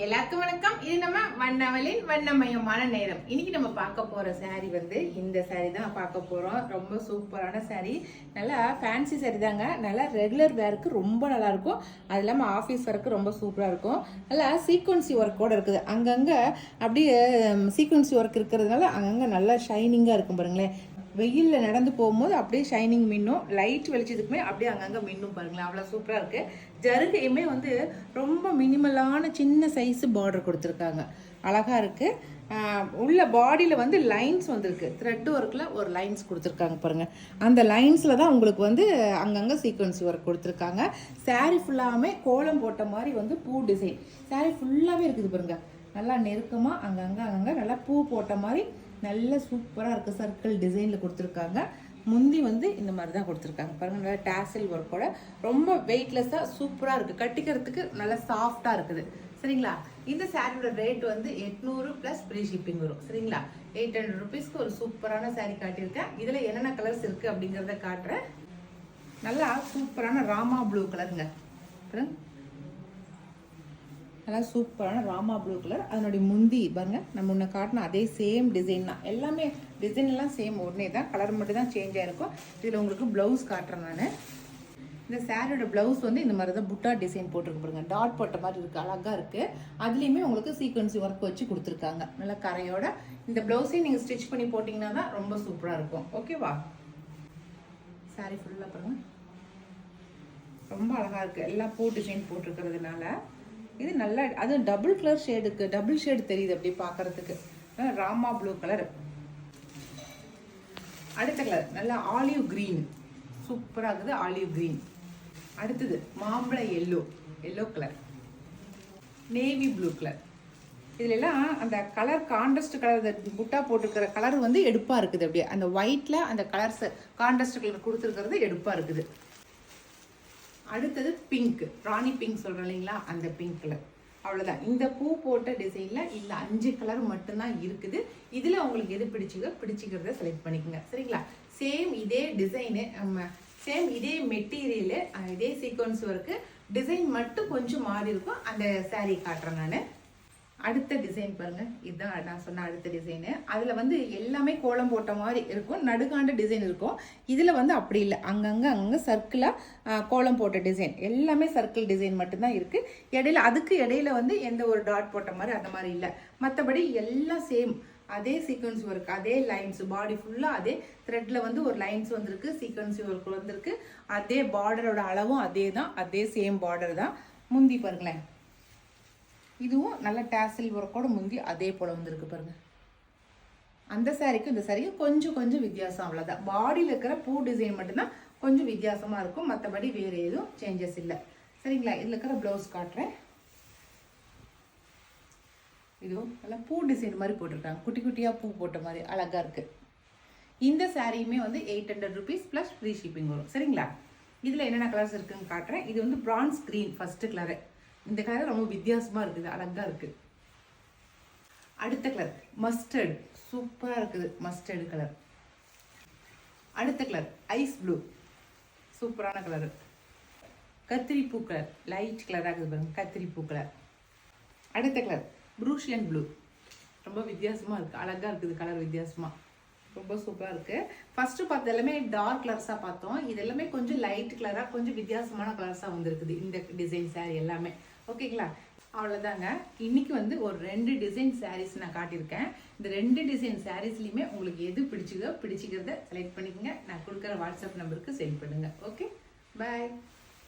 எல்லாருக்கும் வணக்கம். இது நம்ம வண்ணவலின் வண்ணமயமான நேரம். இன்னைக்கு நம்ம பார்க்க போற சாரி வந்து இந்த சாரி தான் பார்க்க போறோம். ரொம்ப சூப்பரான சாரி, நல்லா ஃபேன்சி சாரி தாங்க. நல்லா ரெகுலர் வேருக்கு ரொம்ப நல்லா இருக்கும். அது இல்லாமல் ஆஃபீஸ் ஒர்க்கு ரொம்ப சூப்பராக இருக்கும். நல்லா சீக்வன்சி ஒர்க்கோட இருக்குது. அங்கங்கே அப்படியே சீக்வன்சி ஒர்க் இருக்கிறதுனால அங்கங்கே நல்லா ஷைனிங்காக இருக்கும் பாருங்களேன். வெயிலில் நடந்து போகும்போது அப்படியே ஷைனிங் மின்னும், லைட் வெளிச்சதுக்குமே அப்படியே அங்கங்கே மின்னும் பாருங்களேன். அவ்வளோ சூப்பராக இருக்குது. ஜருகையுமே வந்து ரொம்ப மினிமலான சின்ன சைஸு பார்டர் கொடுத்துருக்காங்க. அழகாக இருக்குது. உள்ள பாடியில் வந்து லைன்ஸ் வந்துருக்கு. த்ரெட் ஒர்க்கில் ஒரு லைன்ஸ் கொடுத்துருக்காங்க பாருங்கள். அந்த லைன்ஸில் தான் உங்களுக்கு வந்து அங்கங்கே சீக்வன்சி ஒர்க் கொடுத்துருக்காங்க. சாரீ ஃபுல்லாகவே கோலம் போட்ட மாதிரி வந்து பூ டிசைன் சாரீ ஃபுல்லாகவே இருக்குது பாருங்கள். நல்லா நெருக்கமாக அங்கங்கே நல்லா பூ போட்ட மாதிரி நல்ல சூப்பராக இருக்குது. சர்க்கிள் டிசைனில் கொடுத்துருக்காங்க. முந்தி வந்து இந்த மாதிரி தான் கொடுத்துருக்காங்க பாருங்கள். நல்லா டேசல் ஒர்க்கோட ரொம்ப வெயிட்லெஸ்ஸாக சூப்பராக இருக்குது. கட்டிக்கிறதுக்கு நல்லா சாஃப்டாக இருக்குது. சரிங்களா? இந்த சாரியோட ரேட் வந்து 800 ப்ளஸ் ஃப்ரீ ஷிப்பிங் வரும். சரிங்களா? 800 ருபீஸ்க்கு ஒரு சூப்பரான சாரி காட்டியிருக்கேன். இதில் என்னென்ன கலர்ஸ் இருக்குது அப்படிங்கிறத காட்டுறேன். நல்லா சூப்பரான ராமா ப்ளூ கலருங்க. நல்லா சூப்பரான ராமா ப்ளூ கலர். அதனுடைய முந்தி பாருங்க, நம்ம முன்ன காட்டின அதே சேம் டிசைன் தான். எல்லாமே டிசைன் எல்லாம் சேம் ஒன்றே தான், கலர் மட்டும் தான் சேஞ்ச் ஆகிருக்கும். இதில் உங்களுக்கு ப்ளவுஸ் காட்டுறேன் நான். இந்த சாரியோட ப்ளவுஸ் வந்து இந்த மாதிரி தான் புட்டா டிசைன் போட்டிருக்கு பாருங்க. டாட் போட்ட மாதிரி இருக்குது, அழகாக இருக்குது. அதுலேயுமே உங்களுக்கு சீக்வன்சி ஒர்க் வச்சு கொடுத்துருக்காங்க நல்லா கரையோட. இந்த ப்ளவுஸையும் நீங்கள் ஸ்டிச் பண்ணி போட்டிங்கன்னா தான் ரொம்ப சூப்பராக இருக்கும். ஓகேவா? சாரி ஃபுல்லாக பாருங்க, ரொம்ப அழகாக இருக்குது. எல்லாம் பூ டிசைன் போட்டிருக்கிறதுனால இது நல்லா, அது டபுள் கலர் ஷேடுக்கு டபுள் ஷேடு தெரியுது அப்படி பார்க்கறதுக்கு. Rama blue colour. அடுத்த கலர் நல்லா ஆலிவ் கிரீன், சூப்பராக இருக்குது. Olive green. அடுத்தது மாம்பழ yellow colour, navy blue colour. இதுல எல்லாம் அந்த கலர் கான்ட்ராஸ்ட் கலர் புட்டா போட்டுருக்கிற கலர் வந்து எடுப்பாக இருக்குது. அப்படியே அந்த ஒயிட்ல அந்த கலர்ஸ் கான்ட்ராஸ்ட் கலர் கொடுத்துருக்கிறது எடுப்பாக இருக்குது. அடுத்தது பிங்க், ராணி பிங்க் சொல்கிறோம் இல்லைங்களா, அந்த பிங்க் கலர். அவ்வளோதான். இந்த பூ போட்ட டிசைனில் இந்த 5 கலர் மட்டும்தான் இருக்குது. இதில் உங்களுக்கு எது பிடிச்சிக்கிறத செலக்ட் பண்ணிக்கோங்க. சரிங்களா? சேம் இதே டிசைனு, சேம் இதே மெட்டீரியலு, இதே சீக்வன்ஸ் ஒர்க்கு, டிசைன் மட்டும் கொஞ்சம் மாறி இருக்கும். அந்த சாரீ காட்டுறேன் நான். அடுத்த டிசைன் பாருங்கள், இதுதான் நான் சொன்ன அடுத்த டிசைனு. அதில் வந்து எல்லாமே கோலம் போட்ட மாதிரி இருக்கும், நடுக்காண்ட டிசைன் இருக்கும். இதில் வந்து அப்படி இல்லை, அங்கங்கே சர்க்கிளாக கோலம் போட்ட டிசைன், எல்லாமே சர்க்கிள் டிசைன் மட்டும்தான் இருக்குது. அதுக்கு இடையில வந்து எந்த ஒரு டாட் போட்ட மாதிரி அந்த மாதிரி இல்லை. மற்றபடி எல்லாம் சேம் அதே சீக்வன்ஸ் ஒர்க், அதே லைன்ஸ், பாடி ஃபுல்லாக அதே த்ரெட்டில் வந்து ஒரு லைன்ஸ் வந்திருக்கு, சீக்வன்சி ஒர்க் வந்திருக்கு. அதே பார்டரோட அளவும் அதே தான், அதே சேம் பார்டர் தான். முந்தி பாருங்களேன், இதுவும் நல்ல டேசல் ஒர்க்கோட முந்தி அதே போல் வந்துருக்கு பாருங்க. அந்த சாரிக்கும் இந்த சாரிக்கும் கொஞ்சம் வித்தியாசம், அவ்வளோதான். பாடியில் இருக்கிற பூ டிசைன் மட்டும்தான் கொஞ்சம் வித்தியாசமாக இருக்கும், மற்றபடி வேறு எதுவும் சேஞ்சஸ் இல்லை. சரிங்களா? இதில் இருக்கிற ப்ளவுஸ் காட்டுறேன். இதுவும் நல்லா பூ டிசைன் மாதிரி போட்டிருக்காங்க, குட்டி குட்டியாக பூ போட்ட மாதிரி அழகாக இருக்குது. இந்த சாரியுமே வந்து 800 ருபீஸ் ப்ளஸ் ஃப்ரீ ஷிப்பிங் வரும். சரிங்களா? இதில் என்னென்ன கலர்ஸ் இருக்குதுன்னு காட்டுறேன். இது வந்து பிரான்ஸ் க்ரீன் ஃபஸ்ட்டு கலரு. இந்த கலர் ரொம்ப வித்தியாசமாக இருக்குது, அழகாக இருக்குது. அடுத்த கலர் மஸ்டர்டு, சூப்பராக இருக்குது. Mustard colour. அடுத்த கலர் ஐஸ் ப்ளூ, சூப்பரான கலரு. கத்திரிப்பூ கலர், லைட் கலராக இருக்குது பாருங்க, கத்திரிப்பூ கலர். அடுத்த கலர் ப்ரூஷியன் ப்ளூ, ரொம்ப வித்தியாசமாக இருக்குது, அழகாக இருக்குது. கலர் வித்தியாசமாக ரொம்ப சூப்பராக இருக்குது. ஃபஸ்ட்டு பார்த்து எல்லாமே டார்க் கலர்ஸாக பார்த்தோம். இது எல்லாமே கொஞ்சம் லைட் கலராக, கொஞ்சம் வித்தியாசமான கலர்ஸாக வந்துருக்குது இந்த டிசைன் சாரீ எல்லாமே. ஓகேங்களா? அவ்வளோதாங்க. இன்னைக்கு வந்து ஒரு 2 டிசைன் சாரீஸ் நான் காட்டியிருக்கேன். இந்த 2 டிசைன் சாரீஸ்லையுமே உங்களுக்கு எது பிடிச்சிக்கிறத செலக்ட் பண்ணிக்கோங்க. நான் கொடுக்குற வாட்ஸ்அப் நம்பருக்கு சென்ட் பண்ணுங்கள். ஓகே, பாய்.